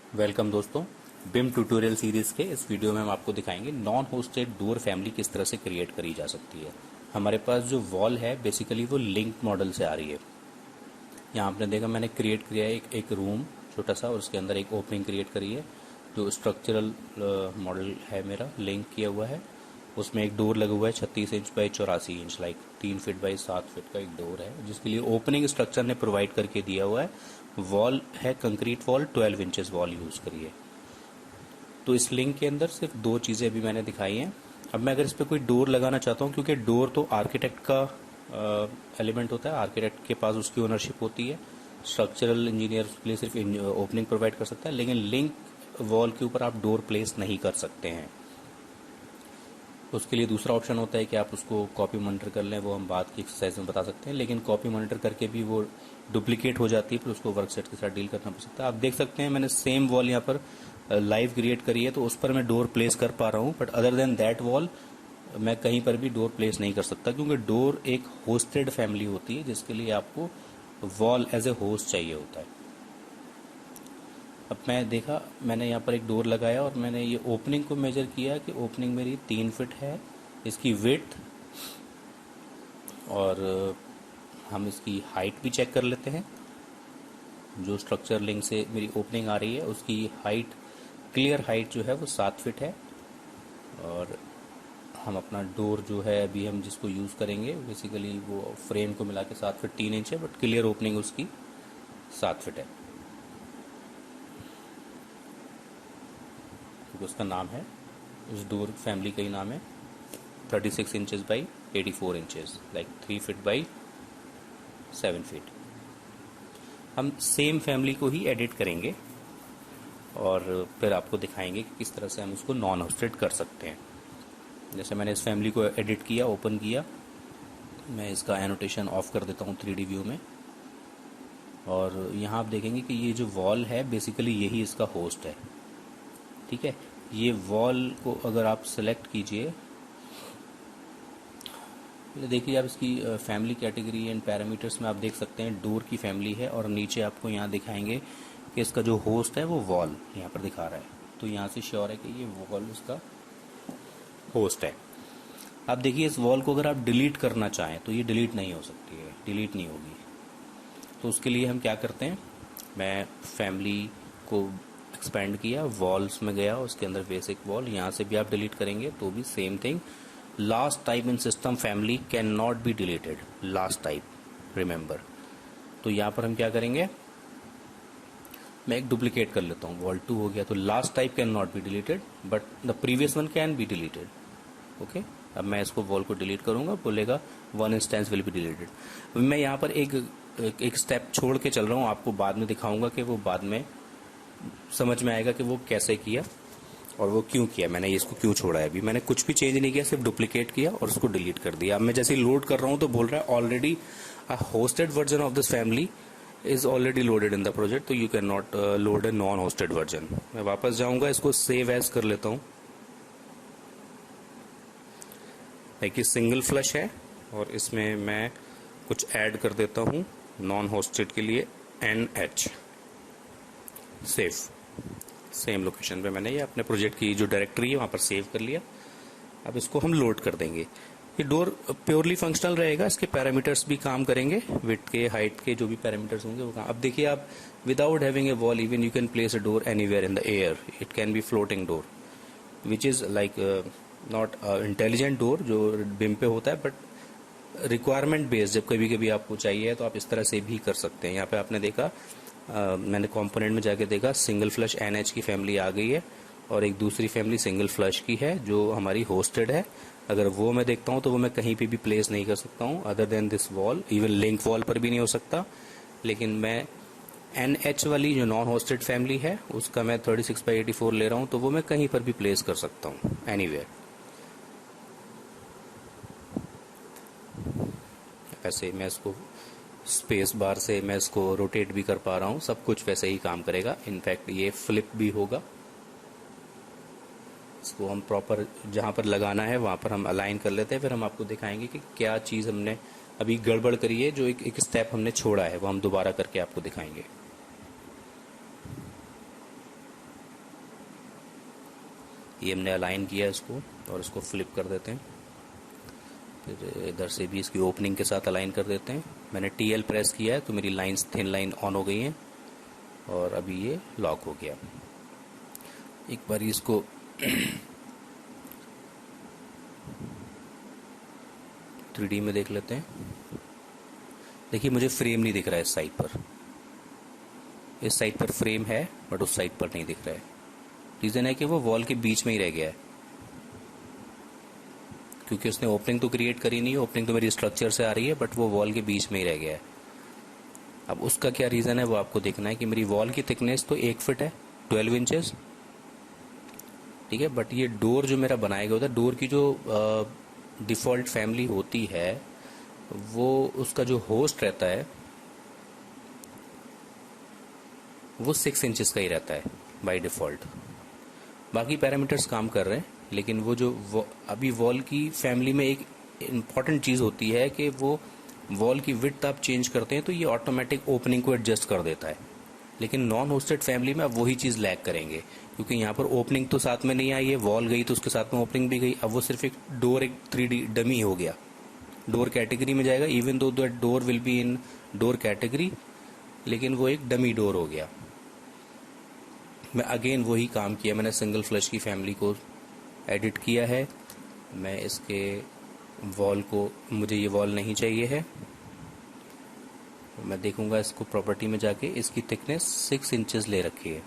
Welcome दोस्तों। बिम tutorial series के इस वीडियो में हम आपको दिखाएंगे नॉन होस्टेड डोर फैमिली किस तरह से क्रिएट करी जा सकती है। हमारे पास जो वॉल है बेसिकली वो लिंक मॉडल से आ रही है। यहाँ आपने देखा मैंने क्रिएट किया है एक रूम छोटा सा और उसके अंदर एक ओपनिंग क्रिएट करी है जो स्ट्रक्चरल मॉडल है मेरा लिंक किया हुआ है। उसमें एक डोर लगा हुआ है 36 inch by 84 inch like 3 feet by 7 feet का एक डोर है जिसके लिए ओपनिंग स्ट्रक्चर ने प्रोवाइड करके दिया हुआ है। वॉल है concrete wall 12 inches wall use करिए। तो इस लिंक के अंदर सिर्फ दो चीज़ें अभी मैंने दिखाई हैं। अब मैं अगर इस पर कोई डोर लगाना चाहता हूँ क्योंकि डोर तो आर्किटेक्ट का एलिमेंट होता है, आर्किटेक्ट के पास उसकी ओनरशिप होती है। स्ट्रक्चरल इंजीनियर उसके लिए सिर्फ ओपनिंग प्रोवाइड कर सकता है, लेकिन लिंक वॉल के ऊपर आप डोर प्लेस नहीं कर सकते हैं। उसके लिए दूसरा ऑप्शन होता है कि आप उसको कॉपी मॉनिटर कर लें, वो हम बाद की एक्सरसाइज में बता सकते हैं। लेकिन कॉपी मॉनिटर करके भी वो डुप्लीकेट हो जाती है, फिर उसको वर्क सेट के साथ डील करना पड़ सकता है। आप देख सकते हैं मैंने सेम वॉल यहाँ पर लाइव क्रिएट करी है तो उस पर मैं डोर प्लेस कर पा रहा हूँ, but other than that wall मैं कहीं पर भी डोर प्लेस नहीं कर सकता क्योंकि डोर एक होस्टेड फैमिली होती है जिसके लिए आपको वॉल एज ए होस्ट चाहिए होता है। अब मैंने यहाँ पर एक डोर लगाया और मैंने ये ओपनिंग को मेजर किया कि ओपनिंग मेरी 3 फीट है, इसकी विड्थ, और हम इसकी हाइट भी चेक कर लेते हैं। जो स्ट्रक्चर लिंक से मेरी ओपनिंग आ रही है उसकी हाइट, क्लियर हाइट जो है वो 7 फीट है। और हम अपना डोर जो है अभी हम जिसको यूज़ करेंगे बेसिकली वो फ्रेम को मिला के 7 फीट 3 इंच है, बट क्लियर ओपनिंग उसकी 7 फीट है क्योंकि उसका नाम है, उस डोर फैमिली का ही नाम है 36 inches by 84 inches like 3 feet by 7 feet. हम सेम फैमिली को ही एडिट करेंगे और फिर आपको दिखाएंगे कि किस तरह से हम उसको नॉन होस्टेड कर सकते हैं। जैसे मैंने इस फैमिली को एडिट किया, ओपन किया, मैं इसका एनोटेशन ऑफ कर देता हूँ 3D व्यू में। और यहाँ आप देखेंगे कि ये जो वॉल है बेसिकली यही इसका होस्ट है। ठीक है, ये वॉल को अगर आप सेलेक्ट कीजिए, देखिए आप इसकी फैमिली कैटेगरी एंड पैरामीटर्स में आप देख सकते हैं डोर की फैमिली है और नीचे आपको यहाँ दिखाएंगे कि इसका जो होस्ट है वो वॉल यहाँ पर दिखा रहा है। तो यहाँ से श्योर है कि ये वॉल उसका होस्ट है। आप देखिए इस वॉल को अगर आप डिलीट करना चाहें तो ये डिलीट नहीं हो सकती है, डिलीट नहीं होगी। तो उसके लिए हम क्या करते हैं, मैं फैमिली को एक्सपेंड किया, वॉल्स में गया, उसके अंदर बेसिक वॉल, यहाँ से भी आप डिलीट करेंगे तो भी same thing. Last type in system family can not be deleted, last type remember. तो यहाँ पर हम क्या करेंगे, मैं एक डुप्लीकेट कर लेता हूँ, वॉल 2 हो गया। तो last type can not be deleted but the previous one can be deleted. Okay, अब मैं इसको वॉल को डिलीट करूंगा, बोलेगा 1 इंस्टेंस विल बी डिलीटेड। मैं यहाँ पर एक स्टेप छोड़ के चल रहा हूँ, आपको बाद में दिखाऊंगा कि वो बाद में समझ में आएगा कि वो कैसे किया और वो क्यों किया, मैंने इसको क्यों छोड़ा है। अभी मैंने कुछ भी चेंज नहीं किया, सिर्फ डुप्लीकेट किया और उसको डिलीट कर दिया। अब मैं जैसे ही लोड कर रहा हूँ तो बोल रहा है already a hosted version of this family is already loaded in the project, तो you can not load a non hosted version. मैं वापस जाऊंगा, इसको सेव एज कर लेता हूँ। देखिए सिंगल फ्लश है और इसमें मैं कुछ ऐड कर देता हूँ नॉन होस्टेड के लिए, NH सेव। सेम लोकेशन पे मैंने ये अपने प्रोजेक्ट की जो डायरेक्टरी है वहाँ पर सेव कर लिया। अब इसको हम लोड कर देंगे। ये डोर प्योरली फंक्शनल रहेगा, इसके पैरामीटर्स भी काम करेंगे, विड्थ के, हाइट के जो भी पैरामीटर्स होंगे वो काम। अब देखिए आप without having a wall even you can place a door anywhere in the air, it can be floating door which is like not intelligent door जो बिम पे होता है, बट रिक्वायरमेंट बेस्ड जब कभी कभी आपको चाहिए तो आप इस तरह से भी कर सकते हैं। यहाँ पे आपने देखा मैंने कंपोनेंट में जाके देखा सिंगल फ्लश NH की फैमिली आ गई है और एक दूसरी फैमिली सिंगल फ्लश की है जो हमारी होस्टेड है। अगर वो मैं देखता हूँ तो वो मैं कहीं पे भी प्लेस नहीं कर सकता हूँ other than this wall, even link wall पर भी नहीं हो सकता। लेकिन मैं NH वाली जो नॉन होस्टेड फैमिली है उसका मैं 36/84 ले रहा हूँ तो वो मैं कहीं पर भी प्लेस कर सकता हूँ, एनीवेयर। ऐसे मैं इसको स्पेस बार से मैं इसको रोटेट भी कर पा रहा हूँ, सब कुछ वैसे ही काम करेगा। इनफैक्ट ये फ्लिप भी होगा। इसको हम प्रॉपर जहाँ पर लगाना है वहाँ पर हम अलाइन कर लेते हैं, फिर हम आपको दिखाएंगे कि क्या चीज़ हमने अभी गड़बड़ करी है, जो एक स्टेप हमने छोड़ा है वो हम दोबारा करके आपको दिखाएंगे। ये हमने अलाइन किया इसको और इसको फ्लिप कर देते हैं। फिर इधर से भी इसकी ओपनिंग के साथ अलाइन कर देते हैं। मैंने TL प्रेस किया है तो मेरी लाइंस थिन लाइन ऑन हो गई हैं और अभी ये लॉक हो गया। एक बार इसको 3D में देख लेते हैं। देखिए मुझे फ्रेम नहीं दिख रहा है इस साइड पर। इस साइड पर फ्रेम है बट उस साइड पर नहीं दिख रहा है। रीज़न है कि वो वॉल के बीच में ही रह गया है, क्योंकि उसने ओपनिंग तो क्रिएट करी नहीं है। ओपनिंग तो मेरी स्ट्रक्चर से आ रही है बट वो वॉल के बीच में ही रह गया है। अब उसका क्या रीज़न है वो आपको देखना है कि मेरी वॉल की थिकनेस तो 1 फीट है, 12 इंचेस, ठीक है। बट ये डोर जो मेरा बनाया गया होता है, डोर की जो डिफ़ॉल्ट फैमिली होती है, वो उसका जो होस्ट रहता है वो 6 इंचेस का ही रहता है बाय डिफ़ॉल्ट। बाकी पैरामीटर्स काम कर रहे हैं, लेकिन वो जो अभी वॉल की फैमिली में एक इम्पॉर्टेंट चीज़ होती है कि वो वॉल की विड्थ आप चेंज करते हैं तो ये ऑटोमेटिक ओपनिंग को एडजस्ट कर देता है। लेकिन नॉन होस्टेड फैमिली में आप वही चीज़ लैग करेंगे, क्योंकि यहाँ पर ओपनिंग तो साथ में नहीं आई है, वॉल गई तो उसके साथ में ओपनिंग भी गई। अब वो सिर्फ एक डोर, एक 3D डमी हो गया, डोर कैटेगरी में जाएगा। Even though that door will be in door category, लेकिन वो एक डमी डोर हो गया। मैं अगेन वही काम किया, मैंने सिंगल फ्लश की फैमिली को एडिट किया है। मैं इसके वॉल को, मुझे ये वॉल नहीं चाहिए है, मैं देखूंगा इसको प्रॉपर्टी में जाके। इसकी थिकनेस 6 इंचेस ले रखी है,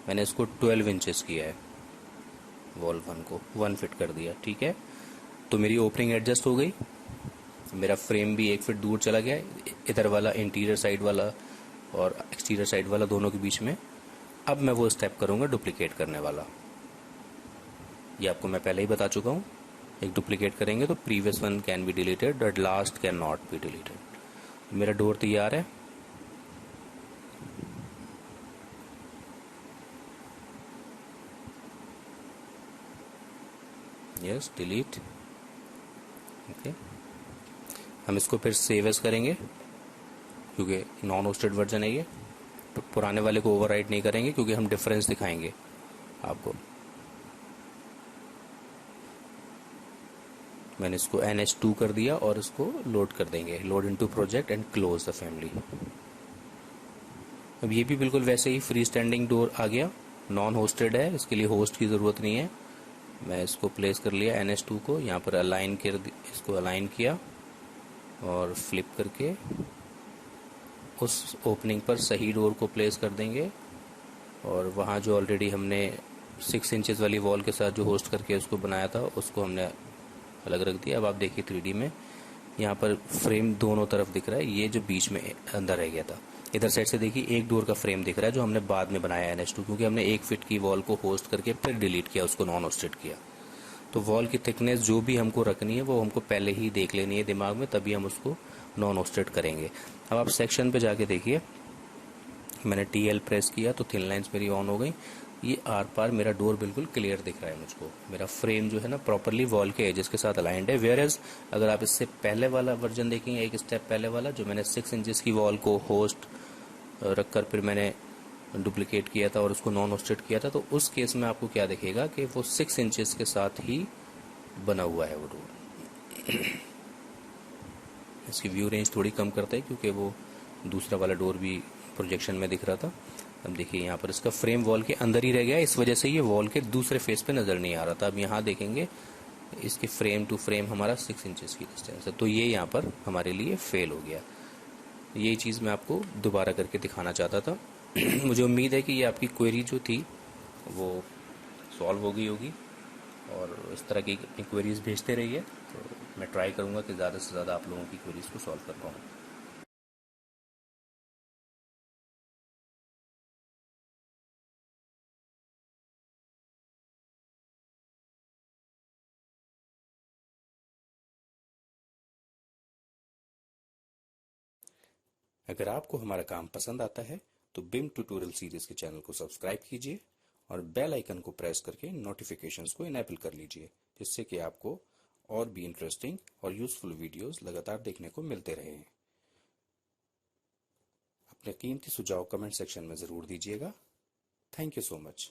मैंने इसको 12 इंचेस किया है। वॉल 1 को 1 फिट कर दिया, ठीक है। तो मेरी ओपनिंग एडजस्ट हो गई, मेरा फ्रेम भी 1 फीट दूर चला गया, इधर वाला इंटीरियर साइड वाला और एक्सटीरियर साइड वाला दोनों के बीच में। अब मैं वो स्टेप करूंगा डुप्लीकेट करने वाला। ये आपको मैं पहले ही बता चुका हूँ, एक डुप्लीकेट करेंगे तो previous one can be deleted but last can not be deleted. मेरा डोर तैयार है। Yes, delete, okay. हम इसको फिर सेव एज करेंगे, क्योंकि नॉन होस्टेड वर्जन है ये, तो पुराने वाले को ओवरराइट नहीं करेंगे, क्योंकि हम डिफरेंस दिखाएंगे आपको। मैंने इसको NH2 कर दिया और इसको लोड कर देंगे, load into project and close the family. अब ये भी बिल्कुल वैसे ही फ्री स्टैंडिंग डोर आ गया, नॉन होस्टेड है, इसके लिए होस्ट की ज़रूरत नहीं है। मैं इसको प्लेस कर लिया NH2 को, यहाँ पर अलाइन कर, इसको अलाइन किया और फ्लिप करके उस ओपनिंग पर सही डोर को प्लेस कर देंगे। और वहाँ जो ऑलरेडी हमने 6 इंचेस वाली वॉल के साथ जो होस्ट करके उसको बनाया था, उसको हमने अलग रख दिया। अब आप देखिए 3D में यहाँ पर फ्रेम दोनों तरफ दिख रहा है, ये जो बीच में अंदर रह गया था। इधर साइड से देखिए एक डोर का फ्रेम दिख रहा है जो हमने बाद में बनाया NH2, क्योंकि हमने 1 फीट की वॉल को होस्ट करके फिर डिलीट किया, उसको नॉन होस्टेड किया। तो वॉल की थिकनेस जो भी हमको रखनी है वो हमको पहले ही देख लेनी है दिमाग में, तभी हम उसको नॉन होस्टेड करेंगे। अब आप सेक्शन पे जाके देखिए, मैंने TL प्रेस किया तो थिन लाइंस मेरी ऑन हो गई। ये आर पार मेरा डोर बिल्कुल क्लियर दिख रहा है मुझको। मेरा फ्रेम जो है ना प्रॉपरली वॉल के एजेस के साथ अलाइंड है। वेयर एज अगर आप इससे पहले वाला वर्जन देखेंगे, एक स्टेप पहले वाला, जो मैंने 6 इंचेस की वॉल को होस्ट रखकर फिर मैंने डुप्लीकेट किया था और उसको नॉन होस्टेड किया था, तो उस केस में आपको क्या दिखेगा कि वो 6 इंचेस के साथ ही बना हुआ है वो डोर। इसकी व्यू रेंज थोड़ी कम करता है, क्योंकि वो दूसरा वाला डोर भी प्रोजेक्शन में दिख रहा था। अब देखिए यहाँ पर इसका फ्रेम वॉल के अंदर ही रह गया, इस वजह से ये वॉल के दूसरे फेस पे नज़र नहीं आ रहा था। अब यहाँ देखेंगे इसके फ्रेम टू फ्रेम हमारा 6 इंचेस की डिस्टेंस है, तो ये यहाँ पर हमारे लिए फेल हो गया। यही चीज़ मैं आपको दोबारा करके दिखाना चाहता था। मुझे उम्मीद है कि ये आपकी क्वेरी जो थी वो सॉल्व हो गई होगी, और इस तरह की अपनी क्वेरीज भेजते रहिए, तो मैं ट्राई करूँगा कि ज़्यादा से ज़्यादा आप लोगों की क्वेरीज को सॉल्व कर पाऊँ। अगर आपको हमारा काम पसंद आता है तो बिम ट्यूटोरियल सीरीज के चैनल को सब्सक्राइब कीजिए और बेल आइकन को प्रेस करके नोटिफिकेशंस को इनेबल कर लीजिए, जिससे कि आपको और भी इंटरेस्टिंग और यूजफुल वीडियोस लगातार देखने को मिलते रहें। अपने कीमती सुझाव कमेंट सेक्शन में ज़रूर दीजिएगा। Thank you so much.